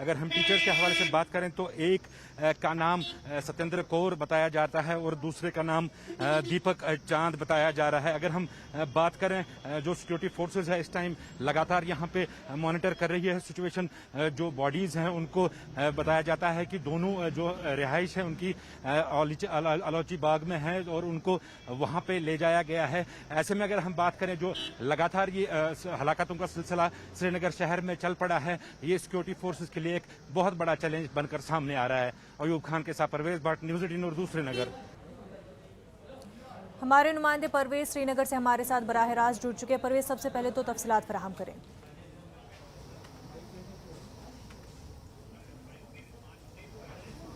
अगर हम टीचर्स के हवाले से बात करें तो एक का नाम सत्येंद्र कौर बताया जाता है और दूसरे का नाम दीपक चांद बताया जा रहा है। अगर हम बात करें जो सिक्योरिटी फोर्सेज है इस टाइम लगातार यहाँ पे मॉनिटर कर रही है सिचुएशन। जो बॉडीज हैं उनको बताया जाता है कि दोनों जो रिहाइश है उनकी अलौची बाग में है और उनको वहां पे ले जाया गया है। ऐसे में अगर हम बात करें जो लगातार ये हलाकतों का सिलसिला श्रीनगर शहर में चल पड़ा है, ये सिक्योरिटी फोर्सेज के लिए एक बहुत बड़ा चैलेंज बनकर सामने आ रहा है। अयूब खान के साथ परवेज भट्ट, न्यूज़ 18 उर्दू, श्रीनगर। हमारे नुमाइंदे परवेज श्रीनगर से हमारे साथ बराह रास्त जुड़ चुके हैं। परवेज, सबसे पहले तो तफसीलात फराहम करें।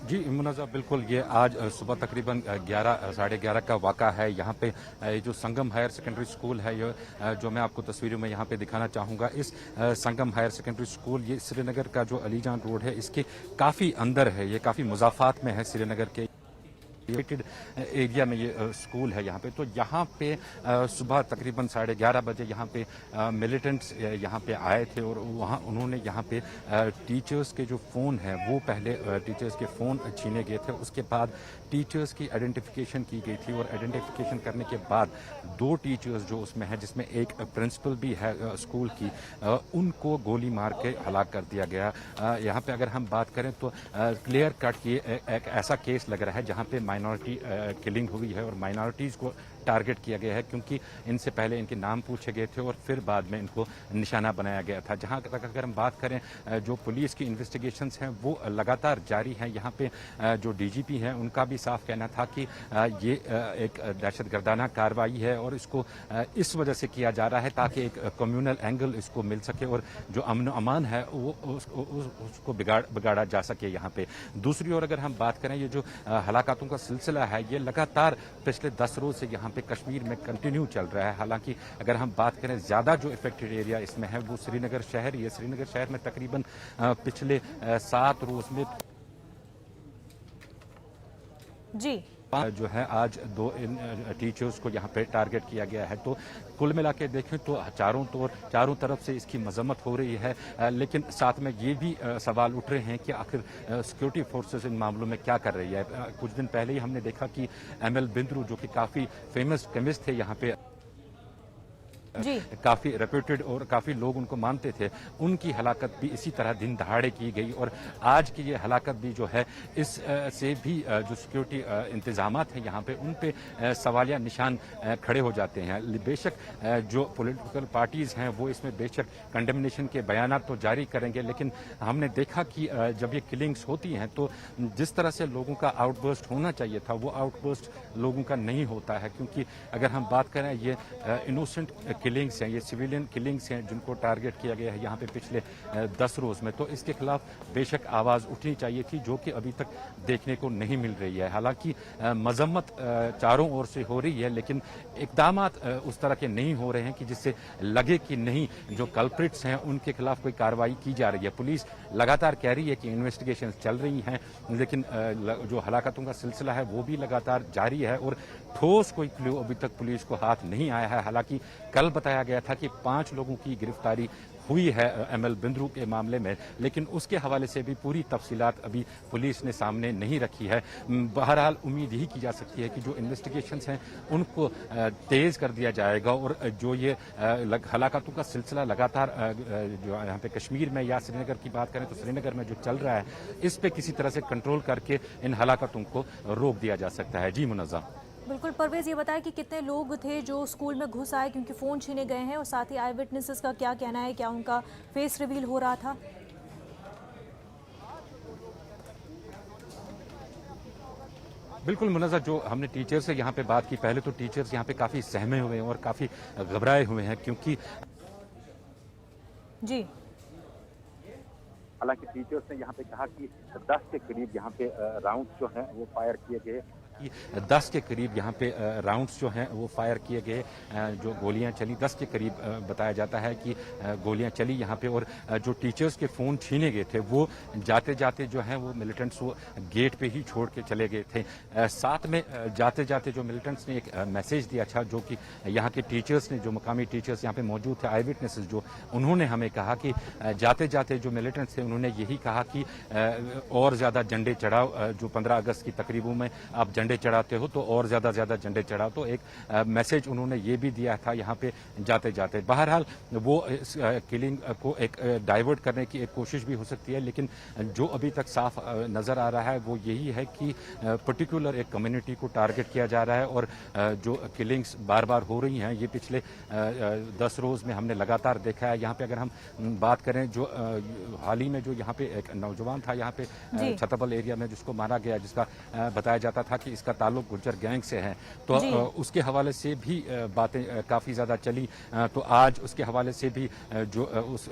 जी मुनज़्ज़ा, बिल्कुल ये आज सुबह तकरीबन 11 साढ़े 11 का वाक़ा है। यहाँ पे जो संगम हायर सेकेंडरी स्कूल है, ये जो मैं आपको तस्वीरों में यहाँ पे दिखाना चाहूँगा, इस संगम हायर सेकेंडरी स्कूल ये श्रीनगर का जो अलीजान रोड है इसके काफ़ी अंदर है, ये काफ़ी मुज़ाफ़ात में है श्रीनगर के एरिया में ये स्कूल है। यहाँ पे तो यहाँ पे सुबह तकरीबन 11:30 बजे यहाँ पे मिलिटेंट्स यहाँ पे आए थे और वहाँ उन्होंने यहाँ पे टीचर्स के जो फ़ोन हैं वो पहले टीचर्स के फ़ोन छीने गए थे। उसके बाद टीचर्स की आइडेंटिफिकेशन की गई थी और आइडेंटिफिकेशन करने के बाद 2 टीचर्स जो उसमें हैं, जिसमें एक प्रिंसिपल भी है स्कूल की, उनको गोली मार के हलाक कर दिया गया। यहाँ पे अगर हम बात करें तो क्लियर कट ये एक ऐसा केस लग रहा है जहाँ पे माइनॉरिटी किलिंग हुई है और माइनॉरिटीज़ को टारगेट किया गया है, क्योंकि इनसे पहले इनके नाम पूछे गए थे और फिर बाद में इनको निशाना बनाया गया था। जहां तक अगर हम बात करें जो पुलिस की इन्वेस्टिगेशंस हैं वो लगातार जारी हैं। यहाँ पे जो डीजीपी हैं उनका भी साफ कहना था कि ये एक दहशतगर्दाना कार्रवाई है और इसको इस वजह से किया जा रहा है ताकि एक कम्युनल एंगल इसको मिल सके और जो अमन अमान है वो उसको बिगाड़ा जा सके यहाँ पे। दूसरी ओर अगर हम बात करें, ये जो हलाकतों का सिलसिला है ये लगातार पिछले 10 रोज से यहाँ पे कश्मीर में कंटिन्यू चल रहा है। हालांकि अगर हम बात करें ज्यादा जो इफेक्टेड एरिया इसमें है वो श्रीनगर शहर ही है। श्रीनगर शहर में तकरीबन पिछले 7 रोज में जी जो है आज 2 टीचर्स को यहाँ पे टारगेट किया गया है। तो कुल मिला के देखें तो चारों तरफ से इसकी मजम्मत हो रही है, लेकिन साथ में ये भी सवाल उठ रहे हैं कि आखिर सिक्योरिटी फोर्सेस इन मामलों में क्या कर रही है। कुछ दिन पहले ही हमने देखा कि ML बिंद्रू जो कि काफ़ी फेमस केमिस्ट थे यहाँ पे, काफी रेप्यूटेड और काफी लोग उनको मानते थे, उनकी हलाकत भी इसी तरह दिन दहाड़े की गई और आज की ये हलाकत भी जो है इस से भी जो सिक्योरिटी इंतजामात हैं यहाँ पे उन पे सवालिया निशान खड़े हो जाते हैं। बेशक जो पॉलिटिकल पार्टीज हैं वो इसमें बेशक कंडेमनेशन के बयानात तो जारी करेंगे, लेकिन हमने देखा कि जब ये किलिंग्स होती हैं तो जिस तरह से लोगों का आउटबर्स्ट होना चाहिए था वो आउटबर्स्ट लोगों का नहीं होता है। क्योंकि अगर हम बात करें ये इनोसेंट किलिंग्स हैं, ये सिविलियन किलिंग्स हैं जिनको टारगेट किया गया है यहाँ पे पिछले 10 रोज में, तो इसके खिलाफ बेशक आवाज़ उठनी चाहिए थी जो कि अभी तक देखने को नहीं मिल रही है। हालांकि मजम्मत चारों ओर से हो रही है, लेकिन इकदामात उस तरह के नहीं हो रहे हैं कि जिससे लगे कि नहीं जो कल्प्रिट्स हैं उनके खिलाफ कोई कार्रवाई की जा रही है। पुलिस लगातार कह रही है कि इन्वेस्टिगेशन चल रही हैं, लेकिन जो हलाकतों का सिलसिला है वो भी लगातार जारी है और ठोस कोई क्लू अभी तक पुलिस को हाथ नहीं आया है। हालांकि कल बताया गया था कि 5 लोगों की गिरफ्तारी हुई है ML बिंद्रू के मामले में, लेकिन उसके हवाले से भी पूरी तफसीलात अभी पुलिस ने सामने नहीं रखी है। बहरहाल उम्मीद ही की जा सकती है कि जो इन्वेस्टिगेशंस हैं उनको तेज कर दिया जाएगा और जो ये हलाकतों का सिलसिला लगातार जो यहाँ पे कश्मीर में या श्रीनगर की बात करें तो श्रीनगर में जो चल रहा है इस पे किसी तरह से कंट्रोल करके इन हलाकतों को रोक दिया जा सकता है। जी मुनज़्ज़म। बिल्कुल परवेज, ये बताया कि कितने लोग थे जो स्कूल में घुस आए क्योंकि फ़ोन छीने गए हैं, और साथ ही आई विटनेसेस का क्या कहना है, क्या उनका फेस रिवील हो रहा था? बिल्कुल मुनज़्ज़ा, जो हमने टीचर्स से यहाँ पे बात की, पहले तो टीचर्स यहाँ पे काफ़ी सहमे हुए हैं और काफ़ी घबराए हुए हैं, क्योंकि जी हालांकि टीचर्स ने यहाँ पे कहा कि 10 के करीब यहाँ पे राउंड जो हैं वो फायर किए गए। कि 10 के करीब यहाँ पे राउंड्स जो हैं वो फायर किए गए, जो गोलियां चली 10 के करीब बताया जाता है कि गोलियां चली यहाँ पे। और जो टीचर्स के फ़ोन छीने गए थे वो जाते जाते जो है वो मिलिटेंट्स वो गेट पे ही छोड़ के चले गए थे। साथ में जाते जाते जो मिलिटेंट्स ने एक मैसेज दिया था, जो कि यहाँ के टीचर्स ने, जो मकामी टीचर्स यहाँ पे मौजूद थे, आई विटनेसेस, जो उन्होंने हमें कहा कि जाते जाते जो मिलिटेंट्स थे उन्होंने यही कहा कि और ज़्यादा झंडे चढ़ाओ, जो 15 अगस्त की तकरीबों में आप झंडे चढ़ाते हो तो और ज़्यादा झंडे चढ़ाओ। तो एक मैसेज उन्होंने ये भी दिया था यहाँ पे जाते जाते। बहरहाल वो इस किलिंग को एक डाइवर्ट करने की एक कोशिश भी हो सकती है, लेकिन जो अभी तक साफ नज़र आ रहा है वो यही है कि पर्टिकुलर एक कम्युनिटी को टारगेट किया जा रहा है। और जो किलिंग्स बार बार हो रही हैं ये पिछले 10 रोज़ में हमने लगातार देखा है। यहाँ पे अगर हम बात करें, जो हाल ही में जो यहाँ पे एक नौजवान था यहाँ पे छतरबल एरिया में जिसको मारा गया, जिसका बताया जाता था कि इसका ताल्लुक गुज्जर गैंग से है, तो उसके हवाले से भी बातें काफ़ी ज़्यादा चली। तो आज उसके हवाले से भी जो उस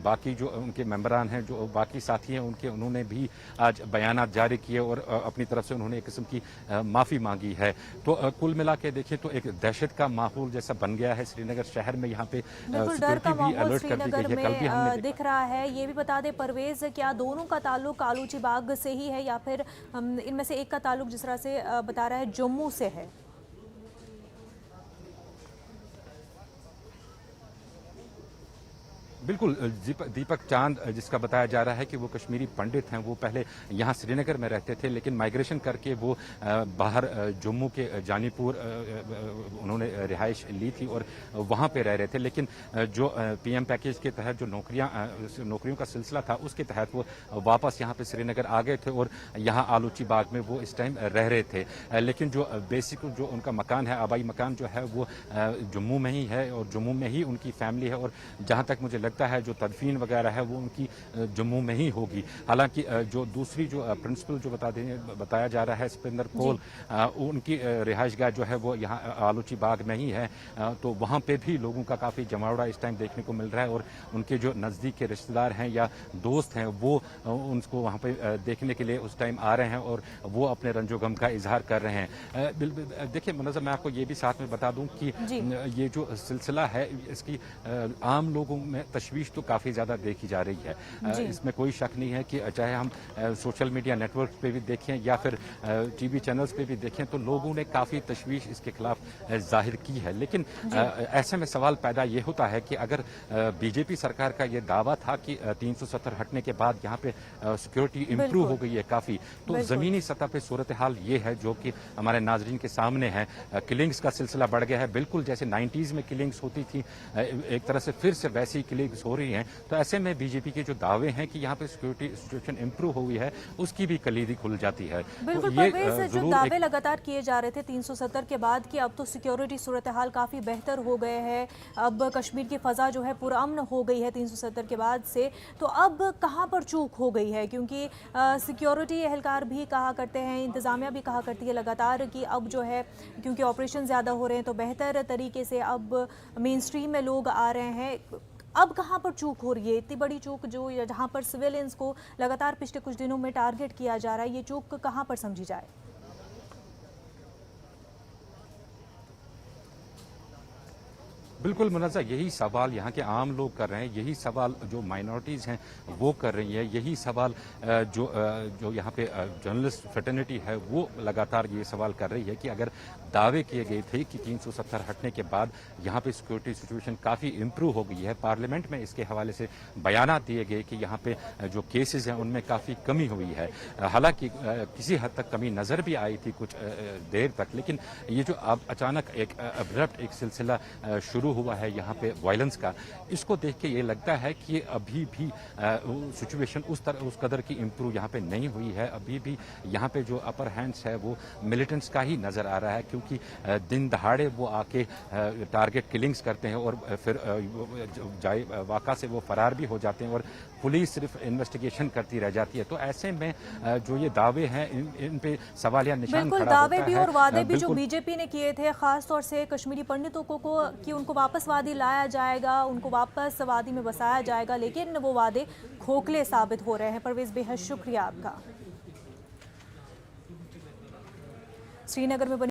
बाकी जो उनके मेंबरान हैं, जो बाकी साथी हैं उन्होंने भी आज बयानात जारी किए और अपनी तरफ से उन्होंने एक किस्म की माफ़ी मांगी है। तो कुल मिला के देखें तो एक दहशत का माहौल जैसा बन गया है श्रीनगर शहर में। यहाँ पे सिक्योरिटी भी अलर्ट कर दी गई है, कल भी हमने दिख रहा है। ये भी बता दें परवेज, क्या दोनों का ताल्लुक आलूची बाग से ही है या फिर इनमें से एक का ताल्लुक जिस तरह से बता रहा है जम्मू से है? बिल्कुल, दीपक चांद जिसका बताया जा रहा है कि वो कश्मीरी पंडित हैं, वो पहले यहाँ श्रीनगर में रहते थे, लेकिन माइग्रेशन करके वो बाहर जम्मू के जानीपुर उन्होंने रिहाइश ली थी और वहाँ पे रह रहे थे। लेकिन जो पीएम पैकेज के तहत जो नौकरियों का सिलसिला था उसके तहत वो वापस यहाँ पे श्रीनगर आ गए थे और यहाँ आलूची बाग में वो इस टाइम रह रहे थे। लेकिन जो बेसिक जो उनका मकान है, आबाई मकान जो है वो जम्मू में ही है और जम्मू में ही उनकी फैमिली है। और जहाँ तक मुझे लगता है जो तदफीन वगैरह है वो उनकी जम्मू में ही होगी। हालांकि जो दूसरी जो प्रिंसिपल जो बताया जा रहा है सपिंदर कौल, उनकी रिहाइशगाह जो है वो यहाँ आलूची बाग में ही है। तो वहाँ पे भी लोगों का काफ़ी जमावड़ा इस टाइम देखने को मिल रहा है और उनके जो नज़दीक के रिश्तेदार हैं या दोस्त हैं वो उनको वहाँ पे देखने के लिए उस टाइम आ रहे हैं और वो अपने रंजो गम का इजहार कर रहे हैं। देखिए मुनज़्ज़म, मैं आपको ये भी साथ में बता दूं कि ये जो सिलसिला है इसकी आम लोगों में तशवीश तो काफ़ी ज़्यादा देखी जा रही है। इसमें कोई शक नहीं है कि चाहे हम सोशल मीडिया नेटवर्क पे भी देखें या फिर टीवी चैनल्स पे भी देखें तो लोगों ने काफ़ी तशवीश इसके खिलाफ जाहिर की है। लेकिन ऐसे में सवाल पैदा ये होता है कि अगर बीजेपी सरकार का ये दावा था कि 370 हटने के बाद यहाँ पे सिक्योरिटी इम्प्रूव हो गई है काफ़ी, तो ज़मीनी सतह पे सूरत हाल ये है जो कि हमारे नाजरीन के सामने है। किलिंग्स का सिलसिला बढ़ गया है, बिल्कुल जैसे 90s में किलिंग्स होती थी, एक तरह से फिर से वैसी किलिंग्स हो रही हैं। तो ऐसे में बीजेपी के जो दावे हैं कि यहाँ पे सिक्योरिटी सिचुएशन इम्प्रूव हुई है उसकी भी कलीदी खुल जाती है। बिल्कुल तो ये जो दावे लगातार किए जा रहे थे 370 के बाद कि अब तो सिक्योरिटी सूरत हाल काफ़ी बेहतर हो गए हैं, अब कश्मीर की फ़ज़ा जो है पुरअमन हो गई है 370 के बाद से, तो अब कहाँ पर चूक हो गई है? क्योंकि सिक्योरिटी एहलकार भी कहा करते हैं, इंतज़ामिया भी कहा करती है लगातार कि अब जो है क्योंकि ऑपरेशन ज़्यादा हो रहे हैं तो बेहतर तरीके से अब मेन स्ट्रीम में लोग आ रहे हैं। अब कहाँ पर चूक हो रही है? इतनी बड़ी चूक जो जहाँ पर सिविलियंस को लगातार पिछले कुछ दिनों में टारगेट किया जा रहा है, ये चूक कहाँ पर समझी जाए? बिल्कुल मुनज़्ज़ा, यही सवाल यहाँ के आम लोग कर रहे हैं, यही सवाल जो माइनॉरिटीज़ हैं वो कर रही है, यही सवाल जो यहाँ पे जर्नलिस्ट फ्रेटर्निटी है वो लगातार ये सवाल कर रही है कि अगर दावे किए गए थे कि 370 हटने के बाद यहाँ पे सिक्योरिटी सिचुएशन काफ़ी इम्प्रूव हो गई है, पार्लियामेंट में इसके हवाले से बयानात दिए गए कि यहाँ पे जो केसेस हैं उनमें काफ़ी कमी हुई है। हालांकि किसी हद तक कमी नज़र भी आई थी कुछ देर तक, लेकिन ये जो अब अचानक एक अब्रप्ट एक सिलसिला शुरू हुआ है यहाँ पे वायलेंस का, इसको देख के ये लगता है कि अभी भी सिचुएशन उस कदर की इम्प्रूव यहाँ पे नहीं हुई है। अभी भी यहाँ पे जो अपर हैंड्स है वो मिलिटेंट्स का ही नज़र आ रहा है, क्योंकि दिन दहाड़े वो आके टारगेट किलिंग्स करते हैं और फिर वाक़ा से वो फरार भी हो जाते हैं और पुलिस सिर्फ इन्वेस्टिगेशन करती रह जाती है। तो ऐसे में जो ये दावे हैं इन पे सवालिया निशान खड़ा होता है। दावे भी और वादे भी जो बीजेपी ने किए थे, खास तौर से कश्मीरी पंडितों को कि उनको वापस वादी लाया जाएगा, उनको वापस वादी में बसाया जाएगा, लेकिन वो वादे खोखले साबित हो रहे हैं। परवेज, बेहद शुक्रिया आपका। श्रीनगर में बनी